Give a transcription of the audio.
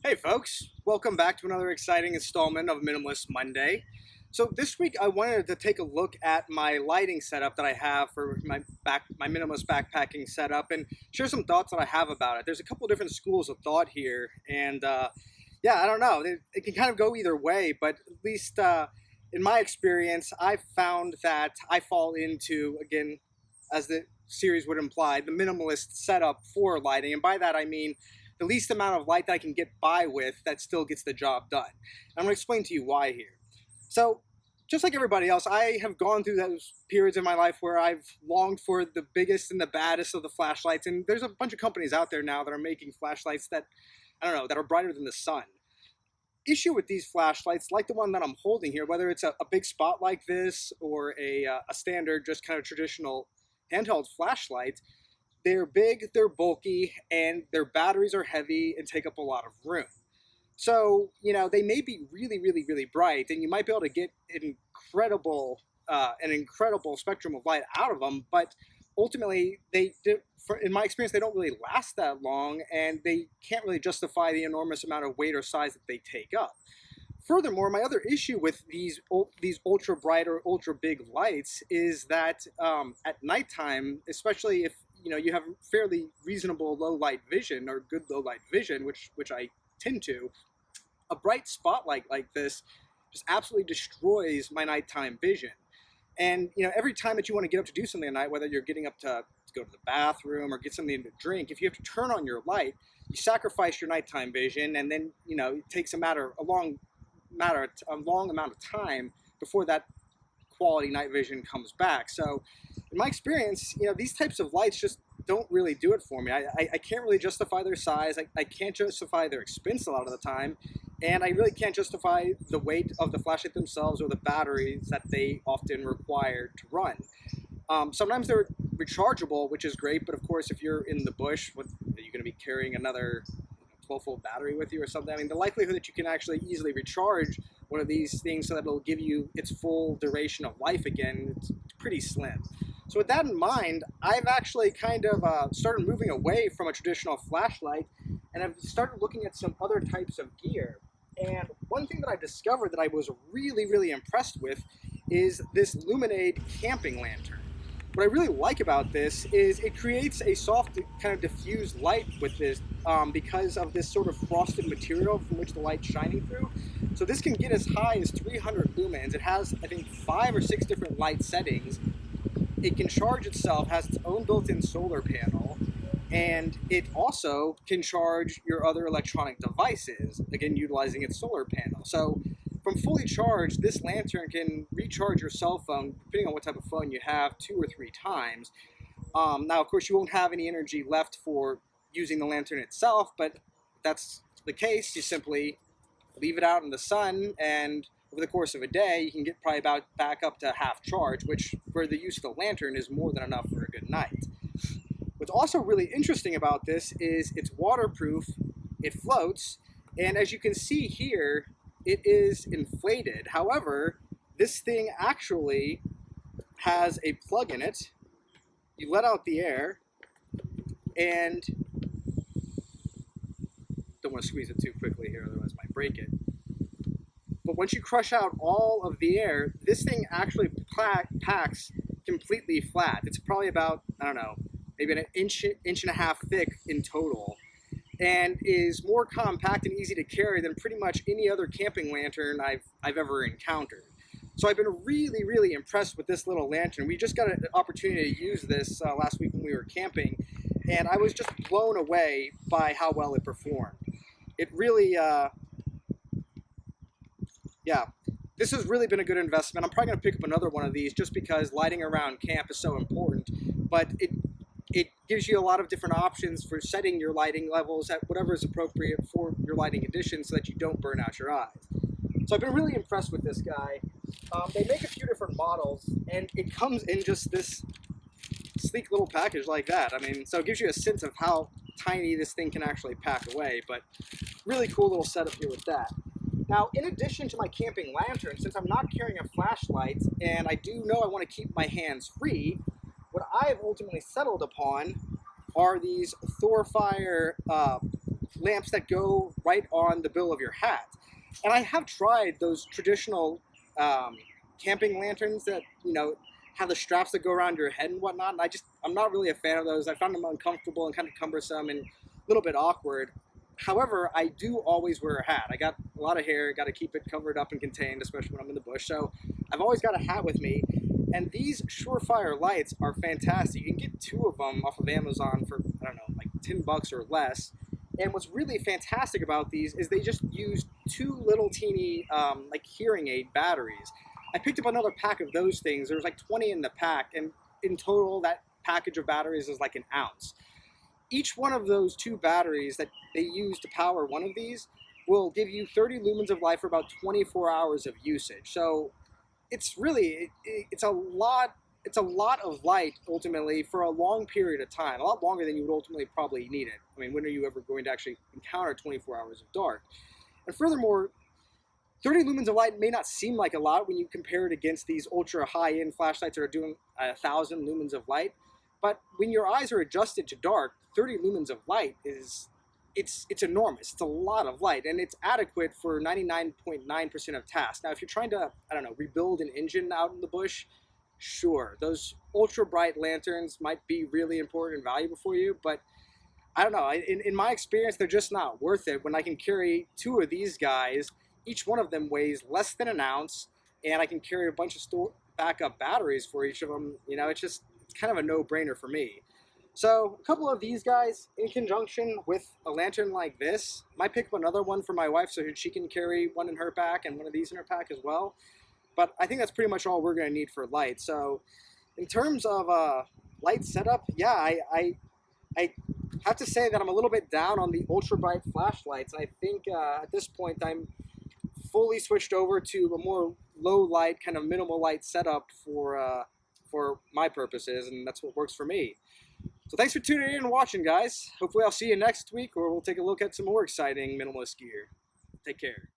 Hey folks, welcome back to another exciting installment of Minimalist Monday. So this week I wanted to take a look at my lighting setup that I have for my minimalist backpacking setup and share some thoughts that I have about it. There's a couple different schools of thought here, and yeah, I don't know. It can kind of go either way, but at least in my experience, I've found that I fall into, again, as the series would imply, the minimalist setup for lighting, and by that I mean the least amount of light that I can get by with that still gets the job done. I'm going to explain to you why here. So, just like everybody else, I have gone through those periods in my life where I've longed for the biggest and the baddest of the flashlights, and there's a bunch of companies out there now that are making flashlights that, I don't know, that are brighter than the sun. Issue with these flashlights, like the one that I'm holding here, whether it's a big spot like this or a standard, just kind of traditional handheld flashlight, they're big, they're bulky, and their batteries are heavy and take up a lot of room. So, they may be really, really, really bright, and you might be able to get an incredible spectrum of light out of them, but ultimately, in my experience, they don't really last that long, and they can't really justify the enormous amount of weight or size that they take up. Furthermore, my other issue with these ultra bright or ultra big lights is that at nighttime, especially if you have fairly reasonable low light vision or good low light vision, which I tend to, a bright spotlight like this just absolutely destroys my nighttime vision. And every time that you want to get up to do something at night, whether you're getting up to go to the bathroom or get something to drink, if you have to turn on your light, you sacrifice your nighttime vision, and then it takes a long amount of time before that quality night vision comes back. So in my experience, these types of lights just don't really do it for me. I can't really justify their size. I can't justify their expense a lot of the time. And I really can't justify the weight of the flashlight themselves or the batteries that they often require to run. Sometimes they're rechargeable, which is great, but of course, if you're in the bush, are you going to be carrying another 12-volt battery with you or something? I mean, the likelihood that you can actually easily recharge one of these things so that it'll give you its full duration of life again, it's pretty slim. So with that in mind, I've actually kind of started moving away from a traditional flashlight, and I've started looking at some other types of gear. And one thing that I discovered that I was really, really impressed with is this Luminade camping lantern. What I really like about this is it creates a soft, kind of diffused light with this because of this sort of frosted material from which the light's shining through. So this can get as high as 300 lumens. It has, I think, 5 or 6 different light settings. It can charge itself, has its own built-in solar panel, and it also can charge your other electronic devices, again, utilizing its solar panel. So from fully charged, this lantern can recharge your cell phone, depending on what type of phone you have, 2 or 3 times. Now, of course, you won't have any energy left for using the lantern itself, but if that's the case, you simply leave it out in the sun, and over the course of a day, you can get probably about back up to half charge, which for the use of the lantern is more than enough for a good night. What's also really interesting about this is it's waterproof, it floats, and as you can see here, it is inflated. However, this thing actually has a plug in it. You let out the air, and don't want to squeeze it too quickly here, otherwise I might break it. But once you crush out all of the air, this thing actually packs completely flat. It's probably about, I don't know, maybe an inch and a half thick in total, and is more compact and easy to carry than pretty much any other camping lantern I've ever encountered. So I've been really, really impressed with this little lantern. We just got an opportunity to use this last week when we were camping, and I was just blown away by how well it performed. It really, yeah, this has really been a good investment. I'm probably going to pick up another one of these just because lighting around camp is so important, but it gives you a lot of different options for setting your lighting levels at whatever is appropriate for your lighting conditions so that you don't burn out your eyes. So I've been really impressed with this guy. They make a few different models, and it comes in just this sleek little package like that. I mean, so it gives you a sense of how tiny this thing can actually pack away, but really cool little setup here with that. Now, in addition to my camping lantern, since I'm not carrying a flashlight, and I do know I want to keep my hands free, what I have ultimately settled upon are these Thorfire lamps that go right on the bill of your hat. And I have tried those traditional camping lanterns that, you know, have the straps that go around your head and whatnot. And I'm not really a fan of those. I found them uncomfortable and kind of cumbersome and a little bit awkward. However, I do always wear a hat. I got a lot of hair, got to keep it covered up and contained, especially when I'm in the bush. So I've always got a hat with me. And these Surefire lights are fantastic. You can get 2 of them off of Amazon for, I don't know, like $10 or less. And what's really fantastic about these is they just use 2 little teeny like hearing aid batteries. I picked up another pack of those things. There was like 20 in the pack, and in total that package of batteries is like an ounce. Each one of those 2 batteries that they use to power one of these will give you 30 lumens of light for about 24 hours of usage. So it's really, it's a lot of light ultimately for a long period of time, a lot longer than you would ultimately probably need it. I mean, when are you ever going to actually encounter 24 hours of dark? And furthermore, 30 lumens of light may not seem like a lot when you compare it against these ultra high-end flashlights that are doing 1,000 lumens of light. But when your eyes are adjusted to dark, 30 lumens of light it's enormous. It's a lot of light, and it's adequate for 99.9% of tasks. Now, if you're trying to, I don't know, rebuild an engine out in the bush, sure, those ultra bright lanterns might be really important and valuable for you, but I don't know. In my experience, they're just not worth it when I can carry 2 of these guys. Each one of them weighs less than an ounce, and I can carry a bunch of backup batteries for each of them. You know, it's kind of a no-brainer for me. So a couple of these guys in conjunction with a lantern like this. Might pick up another one for my wife so she can carry one in her pack and one of these in her pack as well. But I think that's pretty much all we're going to need for light. So in terms of light setup, yeah, I have to say that I'm a little bit down on the ultra bright flashlights. I think at this point I'm fully switched over to a more low light, kind of minimal light setup for my purposes, and that's what works for me. So thanks for tuning in and watching, guys. Hopefully I'll see you next week, or we'll take a look at some more exciting minimalist gear. Take care.